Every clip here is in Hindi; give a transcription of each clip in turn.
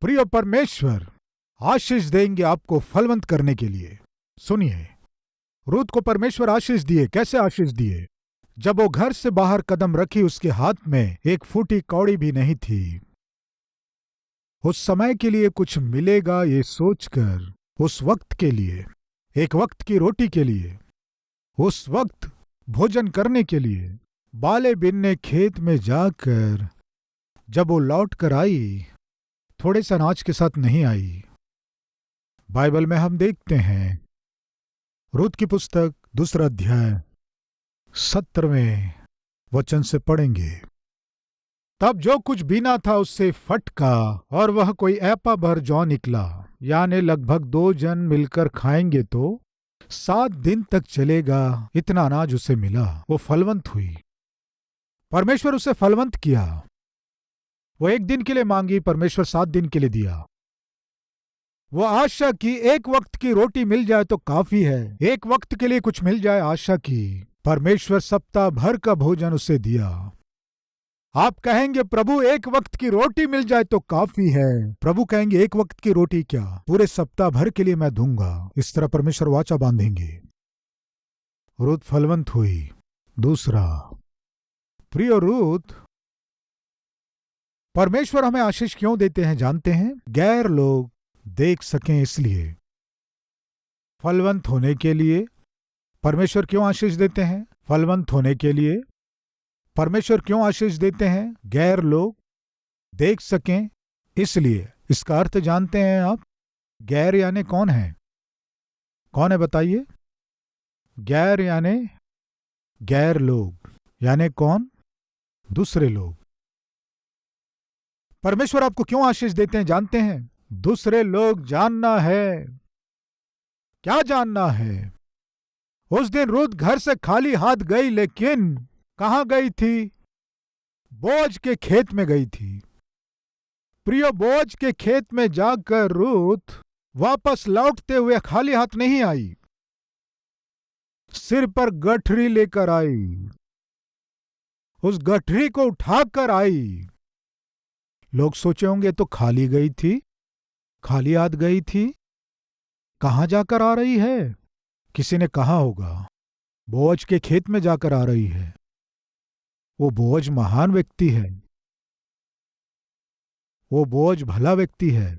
प्रिय परमेश्वर आशीष देंगे आपको फलवंत करने के लिए। सुनिए, रूत को परमेश्वर आशीष दिए। कैसे आशीष दिए? जब वो घर से बाहर कदम रखी, उसके हाथ में एक फूटी कौड़ी भी नहीं थी। उस समय के लिए कुछ मिलेगा ये सोचकर, उस वक्त के लिए, एक वक्त की रोटी के लिए, उस वक्त भोजन करने के लिए बाले बिनने खेत में जाकर जब वो लौट कर आई, थोड़े से अनाज के साथ नहीं आई। बाइबल में हम देखते हैं, रूत की पुस्तक 2 अध्याय 17वें वचन से पढ़ेंगे। तब जो कुछ बीना था उससे फटका और वह कोई ऐपा भर जौ निकला, यानी लगभग 2 जन मिलकर खाएंगे तो 7 दिन तक चलेगा। इतना अनाज उसे मिला, वो फलवंत हुई। परमेश्वर उसे फलवंत किया। वो 1 दिन के लिए मांगी, परमेश्वर 7 दिन के लिए दिया। वो आशा की एक वक्त की रोटी मिल जाए तो काफी है, एक वक्त के लिए कुछ मिल जाए आशा की। परमेश्वर सप्ताह भर का भोजन उसे दिया। आप कहेंगे प्रभु एक वक्त की रोटी मिल जाए तो काफी है। प्रभु कहेंगे एक वक्त की रोटी क्या, पूरे सप्ताह भर के लिए मैं दूंगा। इस तरह परमेश्वर वाचा बांधेंगे। रूत फलवंत हुई। दूसरा, प्रिय रूत, परमेश्वर हमें आशीष क्यों देते हैं जानते हैं? गैर लोग देख सकें इसलिए। फलवंत होने के लिए परमेश्वर क्यों आशीष देते हैं? फलवंत होने के लिए परमेश्वर क्यों आशीष देते हैं? गैर लोग देख सकें इसलिए। इसका अर्थ जानते हैं आप? गैर यानी कौन है? कौन है बताइए? गैर यानी गैर लोग, यानी कौन? दूसरे लोग। परमेश्वर आपको क्यों आशीष देते हैं जानते हैं? दूसरे लोग जानना है। क्या जानना है? उस दिन रूत घर से खाली हाथ गई, लेकिन कहां गई थी? बोझ के खेत में गई थी। प्रिय, बोझ के खेत में जाकर रूत वापस लौटते हुए खाली हाथ नहीं आई। सिर पर गठरी लेकर आई, उस गठरी को उठाकर आई। लोग सोचे होंगे तो खाली गई थी, खाली हाथ गई थी, कहां जाकर आ रही है? किसी ने कहा होगा बोझ के खेत में जाकर आ रही है। वो बोझ महान व्यक्ति है, वो बोझ भला व्यक्ति है।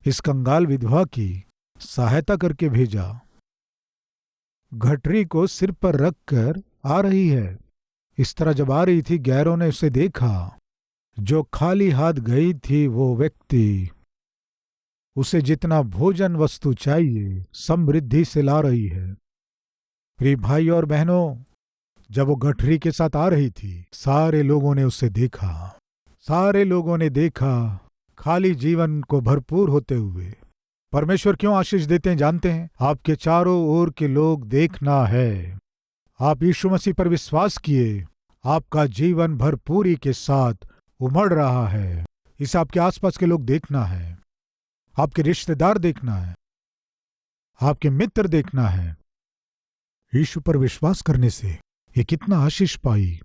इस कंगाल विधवा की सहायता करके भेजा। घटरी को सिर पर रखकर आ रही है। इस तरह जब आ रही थी, गैरों ने उसे देखा। जो खाली हाथ गई थी वो व्यक्ति उसे जितना भोजन वस्तु चाहिए समृद्धि से ला रही है। प्रिय भाई और बहनों, जब वो गठरी के साथ आ रही थी, सारे लोगों ने उसे देखा। सारे लोगों ने देखा खाली जीवन को भरपूर होते हुए। परमेश्वर क्यों आशीष देते हैं जानते हैं? आपके चारों ओर के लोग देखना है। आप यीशु मसीह पर विश्वास किए, आपका जीवन भरपूरी के साथ उमड़ रहा है। इसे आपके आसपास के लोग देखना है, आपके रिश्तेदार देखना है, आपके मित्र देखना है। यीशु पर विश्वास करने से ये कितना आशीष पाई।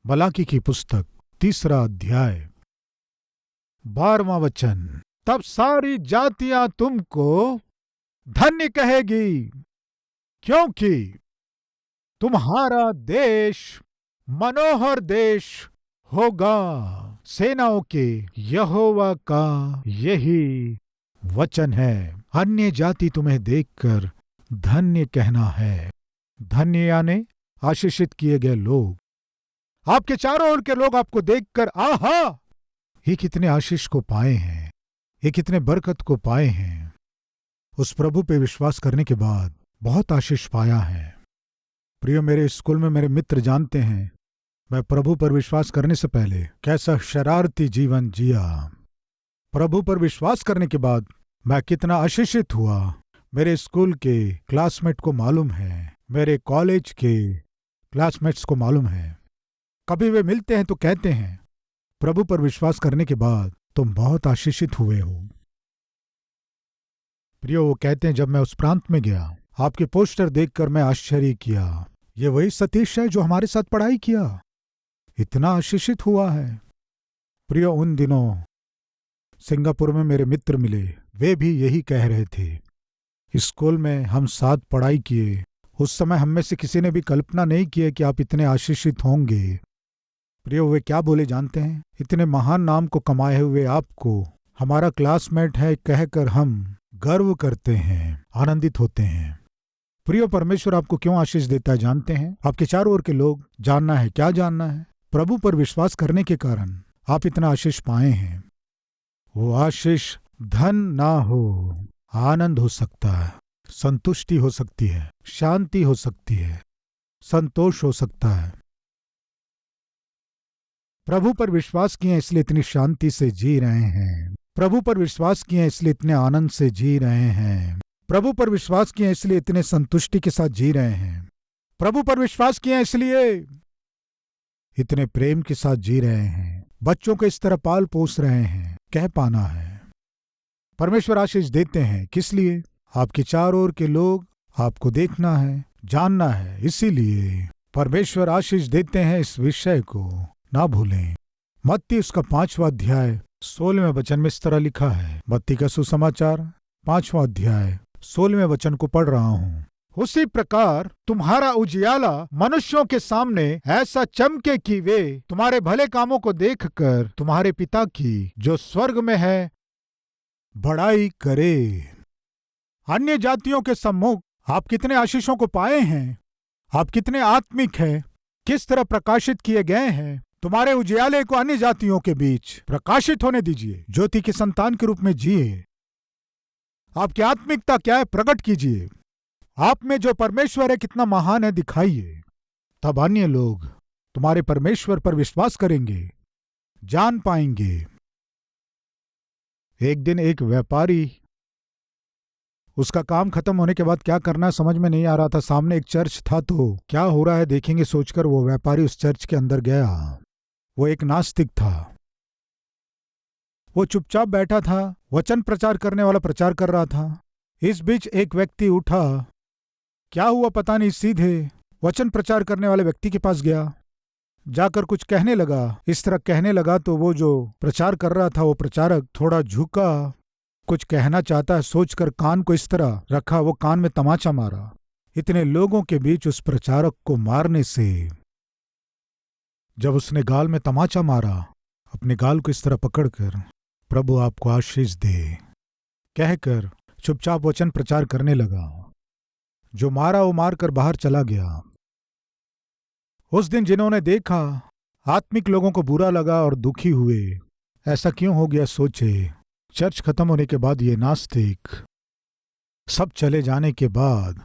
मलाकी की पुस्तक 3 अध्याय 12वां वचन। तब सारी जातियां तुमको धन्य कहेगी, क्योंकि तुम्हारा देश मनोहर देश होगा। सेनाओं के यहोवा का यही वचन है। अन्य जाति तुम्हें देखकर धन्य कहना है। धन्य यानी आशीषित किए गए लोग। आपके चारों ओर के लोग आपको देखकर आहा, ये कितने आशीष को पाए हैं, ये कितने बरकत को पाए हैं। उस प्रभु पे विश्वास करने के बाद बहुत आशीष पाया है। प्रिय, मेरे स्कूल में मेरे मित्र जानते हैं मैं प्रभु पर विश्वास करने से पहले कैसा शरारती जीवन जिया। प्रभु पर विश्वास करने के बाद मैं कितना आशीषित हुआ, मेरे स्कूल के क्लासमेट को मालूम है, मेरे कॉलेज के क्लासमेट्स को मालूम है। कभी वे मिलते हैं तो कहते हैं प्रभु पर विश्वास करने के बाद तुम बहुत आशीषित हुए हो। प्रियो, वो कहते हैं जब मैं उस प्रांत में गया, आपके पोस्टर देखकर मैं आश्चर्य किया, ये वही सतीश है जो हमारे साथ पढ़ाई किया। इतना आशीषित हुआ है। प्रियो, उन दिनों सिंगापुर में मेरे मित्र मिले, वे भी यही कह रहे थे। स्कूल में हम साथ पढ़ाई किए। उस समय हम में से किसी ने भी कल्पना नहीं की कि आप इतने आशीषित होंगे। प्रियो, वे क्या बोले जानते हैं? इतने महान नाम को कमाए हुए आपको हमारा क्लासमेट है कहकर हम गर्व करते हैं, आनंदित होते हैं। प्रियो, परमेश्वर आपको क्यों आशीष देता है जानते हैं? आपके चारों ओर के लोग जानना है। क्या जानना है? प्रभु पर विश्वास करने के कारण आप इतना आशीष पाए हैं। वो आशीष धन ना हो, आनंद हो सकता है, संतुष्टि हो सकती है, शांति हो सकती है, संतोष हो सकता है। प्रभु पर विश्वास किए इसलिए इतनी शांति से जी रहे हैं। प्रभु पर विश्वास किए इसलिए इतने आनंद से जी रहे हैं। प्रभु पर विश्वास किए इसलिए इतने संतुष्टि के साथ जी रहे हैं। प्रभु पर विश्वास किए इसलिए इतने प्रेम के साथ जी रहे हैं। बच्चों को इस तरह पाल पोस रहे हैं। कह पाना है। परमेश्वर आशीष देते हैं किस लिए? आपके चारों ओर के लोग आपको देखना है, जानना है, इसीलिए परमेश्वर आशीष देते हैं। इस विषय को ना भूलें। मत्ती उसका 5वां अध्याय 16वें वचन में इस तरह लिखा है। मत्ती का सुसमाचार 5वां अध्याय 16वें वचन को पढ़ रहा हूँ। उसी प्रकार तुम्हारा उजियाला मनुष्यों के सामने ऐसा चमके कि वे तुम्हारे भले कामों को देखकर तुम्हारे पिता की जो स्वर्ग में है बड़ाई करे। अन्य जातियों के सम्मुख आप कितने आशीषों को पाए हैं। आप कितने आत्मिक हैं, किस तरह प्रकाशित किए गए हैं। तुम्हारे उजियाले को अन्य जातियों के बीच प्रकाशित होने दीजिए। ज्योति के संतान के रूप में जिए। आपकी आत्मिकता क्या है प्रकट कीजिए। आप में जो परमेश्वर है कितना महान है दिखाइए। तब अन्य लोग तुम्हारे परमेश्वर पर विश्वास करेंगे, जान पाएंगे। एक दिन एक व्यापारी, उसका काम खत्म होने के बाद क्या करना समझ में नहीं आ रहा था। सामने एक चर्च था तो क्या हो रहा है देखेंगे सोचकर वो व्यापारी उस चर्च के अंदर गया। वो एक नास्तिक था। वो चुपचाप बैठा था। वचन प्रचार करने वाला प्रचार कर रहा था। इस बीच एक व्यक्ति उठा। क्या हुआ पता नहीं, सीधे वचन प्रचार करने वाले व्यक्ति के पास गया। जाकर कुछ कहने लगा। इस तरह कहने लगा तो वो जो प्रचार कर रहा था वो प्रचारक थोड़ा झुका, कुछ कहना चाहता है सोचकर कान को इस तरह रखा। वो कान में तमाचा मारा। इतने लोगों के बीच उस प्रचारक को मारने से जब उसने गाल में तमाचा मारा, अपने गाल को इस तरह पकड़कर प्रभु आपको आशीष दे कहकर चुपचाप वचन प्रचार करने लगा। जो मारा वो मारकर बाहर चला गया। उस दिन जिन्होंने देखा, आत्मिक लोगों को बुरा लगा और दुखी हुए। ऐसा क्यों हो गया सोचे। चर्च खत्म होने के बाद ये नास्तिक सब चले जाने के बाद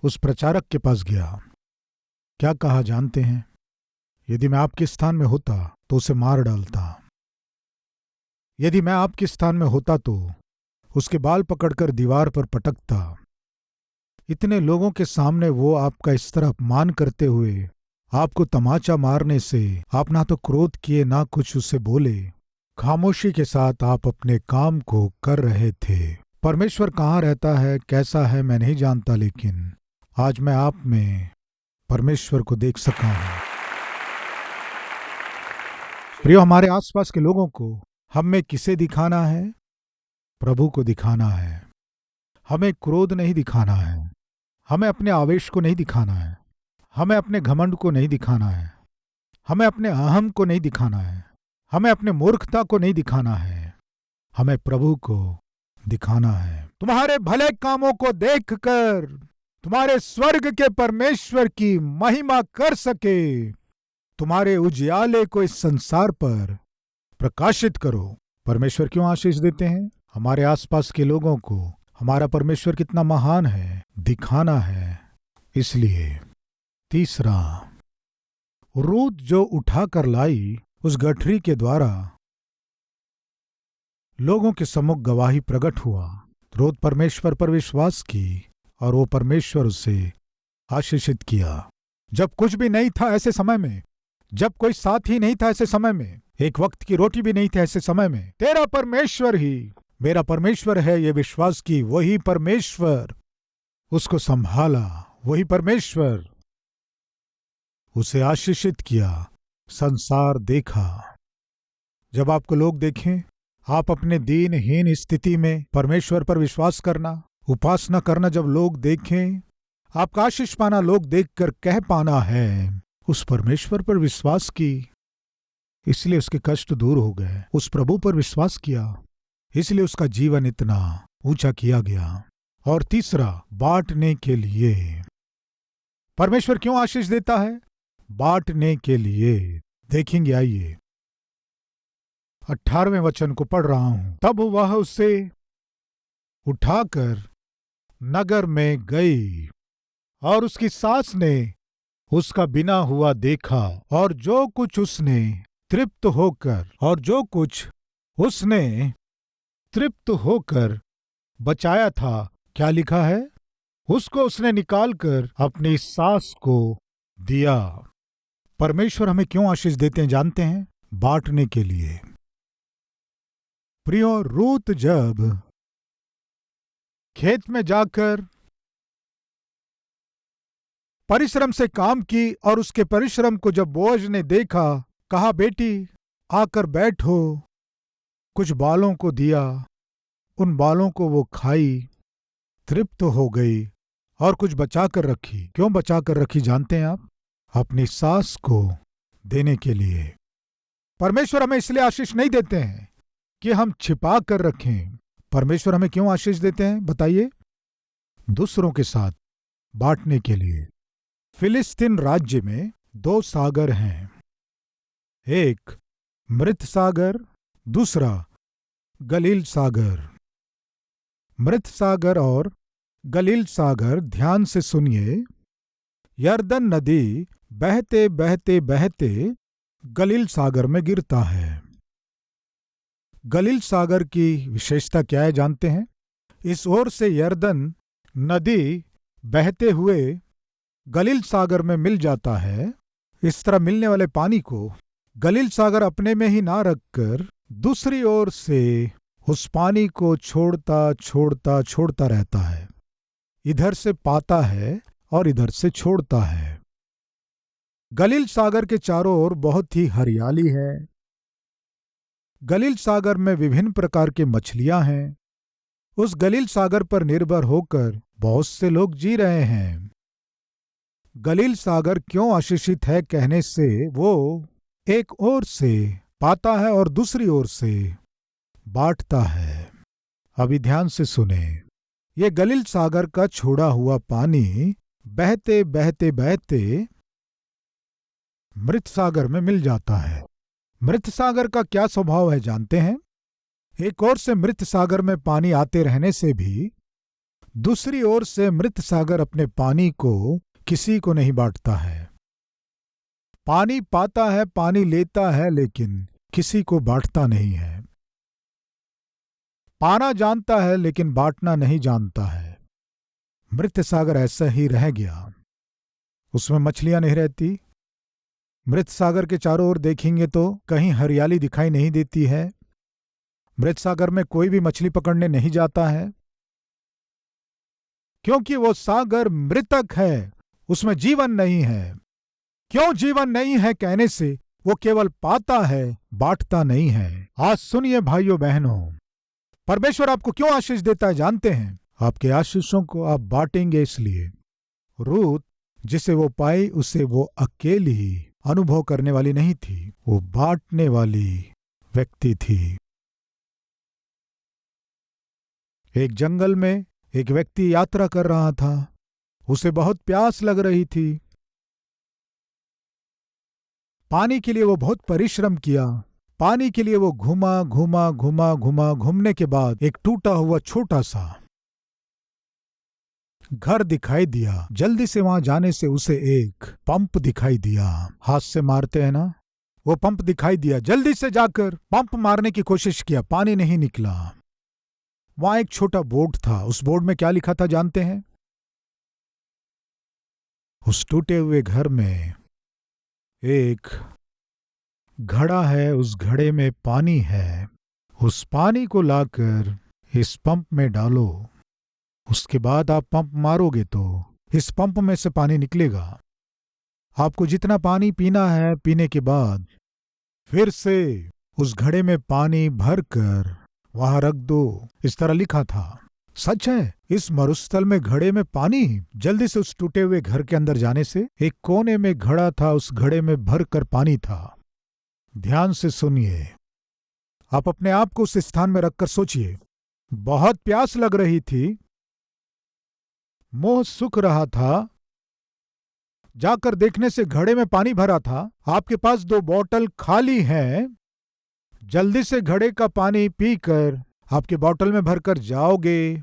उस प्रचारक के पास गया। क्या कहा जानते हैं? यदि मैं आपके स्थान में होता तो उसे मार डालता। यदि मैं आपके स्थान में होता तो उसके बाल पकड़कर दीवार पर पटकता। इतने लोगों के सामने वो आपका इस तरह अपमान करते हुए आपको तमाचा मारने से आप ना तो क्रोध किए ना कुछ उसे बोले। खामोशी के साथ आप अपने काम को कर रहे थे। परमेश्वर कहाँ रहता है, कैसा है, मैं नहीं जानता, लेकिन आज मैं आप में परमेश्वर को देख सका हूं। प्रियो, हमारे आसपास के लोगों को हम में किसे दिखाना है? प्रभु को दिखाना है। हमें क्रोध नहीं दिखाना है। हमें अपने आवेश को नहीं दिखाना है। हमें अपने घमंड को नहीं दिखाना है। हमें अपने अहम को नहीं दिखाना है। हमें अपने मूर्खता को नहीं दिखाना है। हमें प्रभु को दिखाना है। तुम्हारे भले कामों को देखकर तुम्हारे स्वर्ग के परमेश्वर की महिमा कर सके। तुम्हारे उजियाले को इस संसार पर प्रकाशित करो। परमेश्वर क्यों आशीष देते हैं? हमारे आसपास के लोगों को हमारा परमेश्वर कितना महान है दिखाना है। इसलिए तीसरा, रूत जो उठा कर लाई उस गठरी के द्वारा लोगों के सम्मुख गवाही प्रकट हुआ। रूत परमेश्वर पर विश्वास की और वो परमेश्वर उसे आशीषित किया। जब कुछ भी नहीं था ऐसे समय में, जब कोई साथी नहीं था ऐसे समय में, एक वक्त की रोटी भी नहीं थी ऐसे समय में, तेरा परमेश्वर ही मेरा परमेश्वर है ये विश्वास की वही परमेश्वर उसको संभाला। वही परमेश्वर उसे आशीषित किया। संसार देखा। जब आपको लोग देखें, आप अपने दीनहीन स्थिति में परमेश्वर पर विश्वास करना, उपासना करना, जब लोग देखें, आपका आशीष पाना, लोग देखकर कह पाना है उस परमेश्वर पर विश्वास की, इसलिए उसके कष्ट दूर हो गए। उस प्रभु पर विश्वास किया, इसलिए उसका जीवन इतना ऊंचा किया गया। और तीसरा, बांटने के लिए। परमेश्वर क्यों आशीष देता है? बांटने के लिए। देखेंगे, आइए 18वें वचन को पढ़ रहा हूं। तब वह उसे उठाकर नगर में गई और उसकी सास ने उसका बिना हुआ देखा, और जो कुछ उसने तृप्त होकर बचाया था, क्या लिखा है? उसको उसने निकालकर अपनी सास को दिया। परमेश्वर हमें क्यों आशीष देते हैं जानते हैं? बांटने के लिए। प्रियो, रूत जब खेत में जाकर परिश्रम से काम की और उसके परिश्रम को जब बोअज ने देखा, कहा, बेटी आकर बैठो। कुछ बालों को दिया, उन बालों को वो खाई, तृप्त हो गई और कुछ बचाकर रखी। क्यों बचाकर रखी जानते हैं आप? अपनी सास को देने के लिए। परमेश्वर हमें इसलिए आशीष नहीं देते हैं कि हम छिपा कर रखें। परमेश्वर हमें क्यों आशीष देते हैं बताइए? दूसरों के साथ बांटने के लिए। फिलिस्तीन राज्य में 2 सागर हैं, एक मृत सागर, दूसरा गलील सागर। मृत सागर और गलील सागर, ध्यान से सुनिए। यरदन नदी बहते बहते बहते गलील सागर में गिरता है। गलील सागर की विशेषता क्या है जानते हैं? इस ओर से यरदन नदी बहते हुए गलील सागर में मिल जाता है। इस तरह मिलने वाले पानी को गलील सागर अपने में ही ना रखकर दूसरी ओर से उस पानी को छोड़ता छोड़ता छोड़ता रहता है। इधर से पाता है और इधर से छोड़ता है। गलील सागर के चारों ओर बहुत ही हरियाली है। गलील सागर में विभिन्न प्रकार की मछलियां हैं। उस गलील सागर पर निर्भर होकर बहुत से लोग जी रहे हैं। गलील सागर क्यों आशीषित है कहने से वो एक ओर से पाता है और दूसरी ओर से बांटता है। अभी ध्यान से सुने। ये गलील सागर का छोड़ा हुआ पानी बहते बहते बहते मृत सागर में मिल जाता है। मृत सागर का क्या स्वभाव है जानते हैं? एक ओर से मृत सागर में पानी आते रहने से भी दूसरी ओर से मृत सागर अपने पानी को किसी को नहीं बांटता है। पानी पाता है, पानी लेता है, लेकिन किसी को बांटता नहीं है। पाना जानता है लेकिन बांटना नहीं जानता है। मृत सागर ऐसा ही रह गया। उसमें मछलियां नहीं रहती। मृत सागर के चारों ओर देखेंगे तो कहीं हरियाली दिखाई नहीं देती है। मृत सागर में कोई भी मछली पकड़ने नहीं जाता है, क्योंकि वो सागर मृतक है, उसमें जीवन नहीं है। क्यों जीवन नहीं है कहने से वो केवल पाता है, बांटता नहीं है। आज सुनिए भाइयों बहनों, परमेश्वर आपको क्यों आशीष देता है जानते हैं? आपके आशीषों को आप बांटेंगे इसलिए। रूत जिसे वो पाई उसे वो अकेली ही अनुभव करने वाली नहीं थी, वो बांटने वाली व्यक्ति थी। एक जंगल में एक व्यक्ति यात्रा कर रहा था। उसे बहुत प्यास लग रही थी। पानी के लिए वो बहुत परिश्रम किया। पानी के लिए वो घूमने के बाद एक टूटा हुआ छोटा सा घर दिखाई दिया। जल्दी से वहां जाने से उसे एक पंप दिखाई दिया। हाथ से मारते हैं ना, वो पंप दिखाई दिया। जल्दी से जाकर पंप मारने की कोशिश किया, पानी नहीं निकला। वहां एक छोटा बोर्ड था। उस बोर्ड में क्या लिखा था जानते हैं? उस टूटे हुए घर में एक घड़ा है, उस घड़े में पानी है। उस पानी को लाकर इस पंप में डालो। उसके बाद आप पंप मारोगे तो इस पंप में से पानी निकलेगा। आपको जितना पानी पीना है, पीने के बाद फिर से उस घड़े में पानी भरकर वहां रख दो, इस तरह लिखा था। सच है, इस मरुस्थल में घड़े में पानी। जल्दी से उस टूटे हुए घर के अंदर जाने से एक कोने में घड़ा था, उस घड़े में भरकर पानी था। ध्यान से सुनिए, आप अपने आप को उस स्थान में रखकर सोचिए। बहुत प्यास लग रही थी, मुंह सूख रहा था, जाकर देखने से घड़े में पानी भरा था। आपके पास 2 बोतल खाली हैं। जल्दी से घड़े का पानी पीकर आपके बोतल में भरकर जाओगे,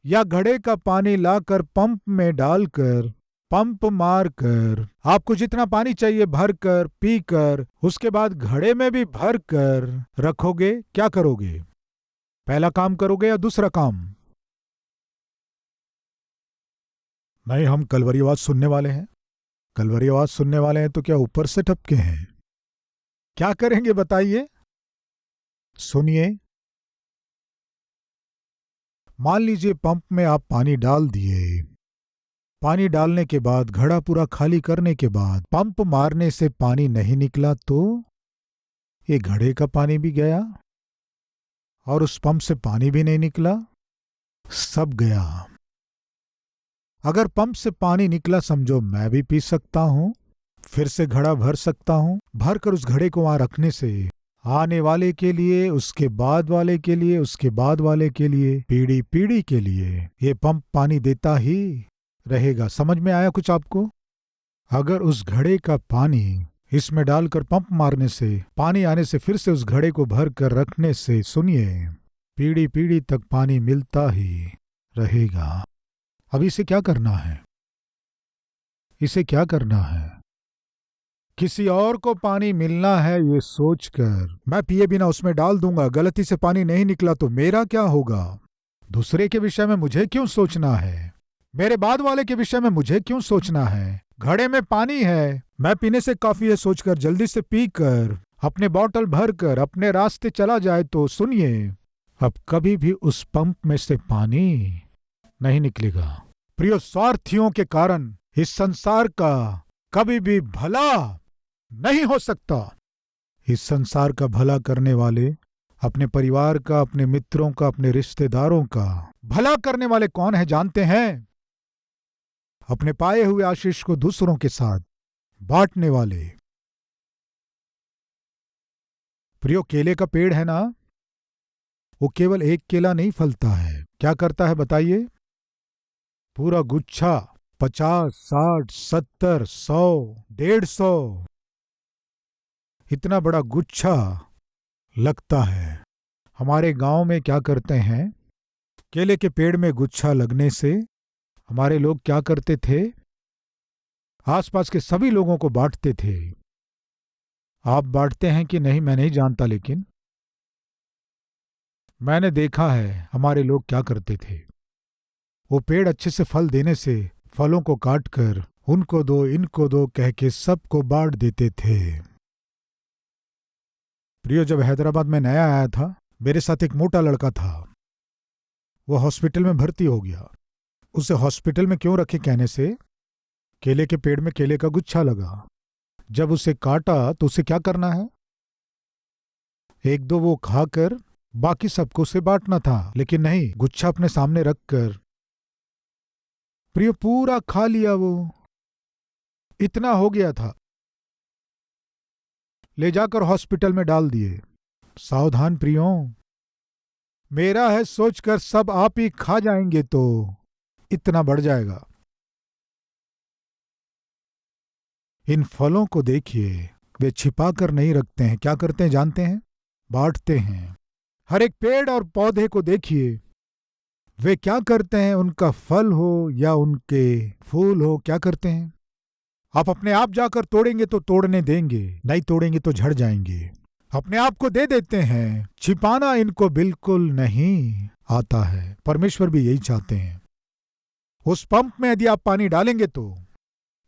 या घड़े का पानी लाकर पंप में डालकर पंप मारकर आपको जितना पानी चाहिए भरकर पीकर उसके बाद घड़े में भी भरकर रखोगे? क्या करोगे? पहला काम करोगे या दूसरा काम? नहीं, हम कलवरी आवाज सुनने वाले हैं। कलवरी आवाज सुनने वाले हैं तो क्या ऊपर से टपके हैं? क्या करेंगे बताइए? सुनिए, मान लीजिए पंप में आप पानी डाल दिए। पानी डालने के बाद, घड़ा पूरा खाली करने के बाद पंप मारने से पानी नहीं निकला तो ये घड़े का पानी भी गया और उस पंप से पानी भी नहीं निकला, सब गया। अगर पंप से पानी निकला, समझो मैं भी पी सकता हूं, फिर से घड़ा भर सकता हूं। भरकर उस घड़े को वहां रखने से आने वाले के लिए, उसके बाद वाले के लिए, उसके बाद वाले के लिए, पीढ़ी पीढ़ी के लिए ये पंप पानी देता ही रहेगा। समझ में आया कुछ आपको? अगर उस घड़े का पानी इसमें डालकर पंप मारने से, पानी आने से फिर से उस घड़े को भर कर रखने से, सुनिए, पीढ़ी पीढ़ी तक पानी मिलता ही रहेगा। अब इसे क्या करना है? इसे क्या करना है? किसी और को पानी मिलना है ये सोचकर मैं पिए बिना उसमें डाल दूंगा, गलती से पानी नहीं निकला तो मेरा क्या होगा? दूसरे के विषय में मुझे क्यों सोचना है? मेरे बाद वाले के विषय में मुझे क्यों सोचना है? घड़े में पानी है, मैं पीने से काफी है सोचकर जल्दी से पीकर अपने बोतल भरकर अपने रास्ते चला जाए तो सुनिए, अब कभी भी उस पंप में से पानी नहीं निकलेगा। प्रिय स्वार्थियों के कारण इस संसार का कभी भी भला नहीं हो सकता। इस संसार का भला करने वाले अपने परिवार का, अपने मित्रों का, अपने रिश्तेदारों का भला करने वाले कौन है जानते हैं? अपने पाए हुए आशीष को दूसरों के साथ बांटने वाले। प्रियो, केले का पेड़ है ना, वो केवल एक केला नहीं फलता है, क्या करता है बताइए? पूरा गुच्छा 50, 60, 70, 100, 150 इतना बड़ा गुच्छा लगता है। हमारे गांव में क्या करते हैं, केले के पेड़ में गुच्छा लगने से हमारे लोग क्या करते थे, आसपास के सभी लोगों को बांटते थे। आप बांटते हैं कि नहीं मैं नहीं जानता, लेकिन मैंने देखा है हमारे लोग क्या करते थे। वो पेड़ अच्छे से फल देने से फलों को काटकर उनको दो, इनको दो कह के सबको बांट देते थे। प्रियो, जब हैदराबाद में नया आया था, मेरे साथ एक मोटा लड़का था। वो हॉस्पिटल में भर्ती हो गया। उसे हॉस्पिटल में क्यों रखे कहने से केले के पेड़ में केले का गुच्छा लगा। जब उसे काटा तो उसे क्या करना है? 1-2 वो खाकर बाकी सबको उसे बांटना था, लेकिन नहीं, गुच्छा अपने सामने रखकर प्रियो पूरा खा लिया। वो इतना हो गया था, ले जाकर हॉस्पिटल में डाल दिए। सावधान प्रियो, मेरा है सोचकर सब आप ही खा जाएंगे तो इतना बढ़ जाएगा। इन फलों को देखिए, वे छिपा कर नहीं रखते हैं, क्या करते हैं जानते हैं? बांटते हैं। हर एक पेड़ और पौधे को देखिए, वे क्या करते हैं, उनका फल हो या उनके फूल हो, क्या करते हैं? आप अपने आप जाकर तोड़ेंगे तो तोड़ने देंगे, नहीं तोड़ेंगे तो झड़ जाएंगे। अपने आप को दे देते हैं, छिपाना इनको बिल्कुल नहीं आता है। परमेश्वर भी यही चाहते हैं। उस पंप में यदि आप पानी डालेंगे तो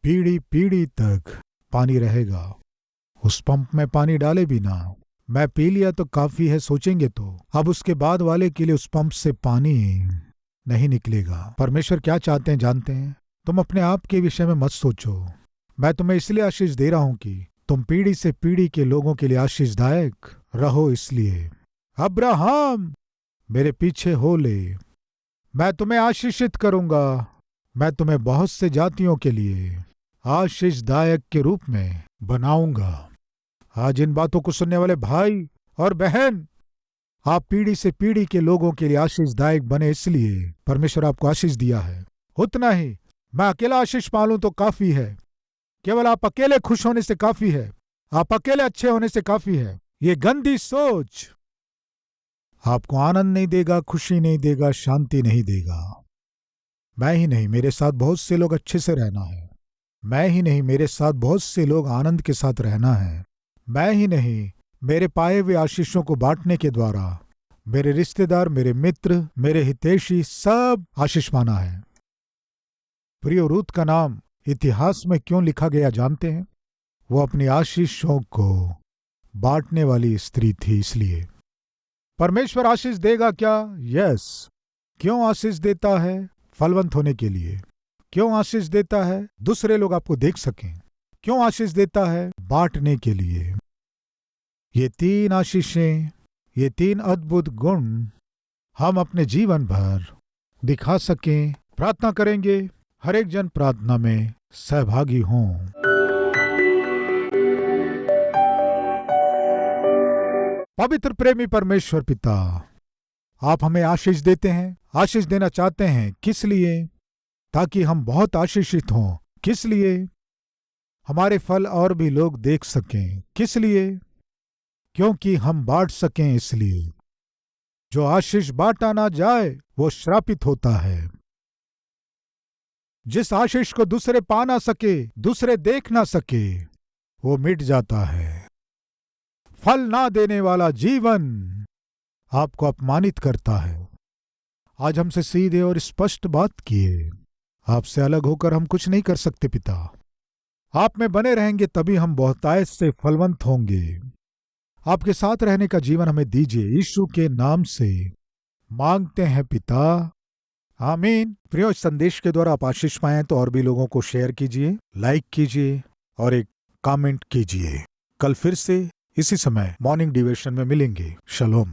पीढ़ी पीढ़ी तक पानी रहेगा। उस पंप में पानी डाले बिना मैं पी लिया तो काफी है सोचेंगे तो अब उसके बाद वाले के लिए उस पंप से पानी नहीं निकलेगा। परमेश्वर क्या चाहते हैं जानते हैं? तुम अपने आप के विषय में मत सोचो। मैं तुम्हें इसलिए आशीष दे रहा हूं कि तुम पीढ़ी से पीढ़ी के लोगों के लिए आशीषदायक रहो। इसलिए अब्राहम मेरे पीछे हो ले, मैं तुम्हें आशीषित करूंगा, मैं तुम्हें बहुत से जातियों के लिए आशीषदायक के रूप में बनाऊंगा। आज इन बातों को सुनने वाले भाई और बहन, आप पीढ़ी से पीढ़ी के लोगों के लिए आशीषदायक बने, इसलिए परमेश्वर आपको आशीष दिया है। उतना ही मैं अकेला आशीष पालूं तो काफी है, केवल आप अकेले खुश होने से काफी है, आप अकेले अच्छे होने से काफी है। ये गंदी सोच आपको आनंद नहीं देगा, खुशी नहीं देगा, शांति नहीं देगा। मैं ही नहीं, मेरे साथ बहुत से लोग अच्छे से रहना है। मैं ही नहीं, मेरे साथ बहुत से लोग आनंद के साथ रहना है। मैं ही नहीं, मेरे पाए हुए आशीषों को बांटने के द्वारा मेरे रिश्तेदार, मेरे मित्र, मेरे हितैषी सब आशीष पाना है। प्रिय रूत का नाम इतिहास में क्यों लिखा गया जानते हैं? वो अपनी आशीषों को बांटने वाली स्त्री थी। इसलिए परमेश्वर आशीष देगा क्या? यस। क्यों आशीष देता है? फलवंत होने के लिए। क्यों आशीष देता है? दूसरे लोग आपको देख सकें। क्यों आशीष देता है? बांटने के लिए। ये 3 आशीषें, ये 3 अद्भुत गुण हम अपने जीवन भर दिखा सकें। प्रार्थना करेंगे, हर एक जन प्रार्थना में सहभागी हों। पवित्र प्रेमी परमेश्वर पिता, आप हमें आशीष देते हैं, आशीष देना चाहते हैं। किस लिए? ताकि हम बहुत आशीषित हों। किस लिए? हमारे फल और भी लोग देख सकें। किस लिए? क्योंकि हम बांट सकें। इसलिए जो आशीष बांटा ना जाए वो श्रापित होता है। जिस आशीष को दूसरे पा ना सके, दूसरे देख ना सके, वो मिट जाता है। फल ना देने वाला जीवन आपको अपमानित करता है। आज हमसे सीधे और स्पष्ट बात किए। आपसे अलग होकर हम कुछ नहीं कर सकते पिता। आप में बने रहेंगे तभी हम बहुतायत से फलवंत होंगे। आपके साथ रहने का जीवन हमें दीजिए, यीशु के नाम से मांगते हैं पिता, आमीन। प्रिय, संदेश के द्वारा आप आशीष पाएं तो और भी लोगों को शेयर कीजिए, लाइक कीजिए और एक कमेंट कीजिए। कल फिर से इसी समय मॉर्निंग डिवोशन में मिलेंगे। शलोम।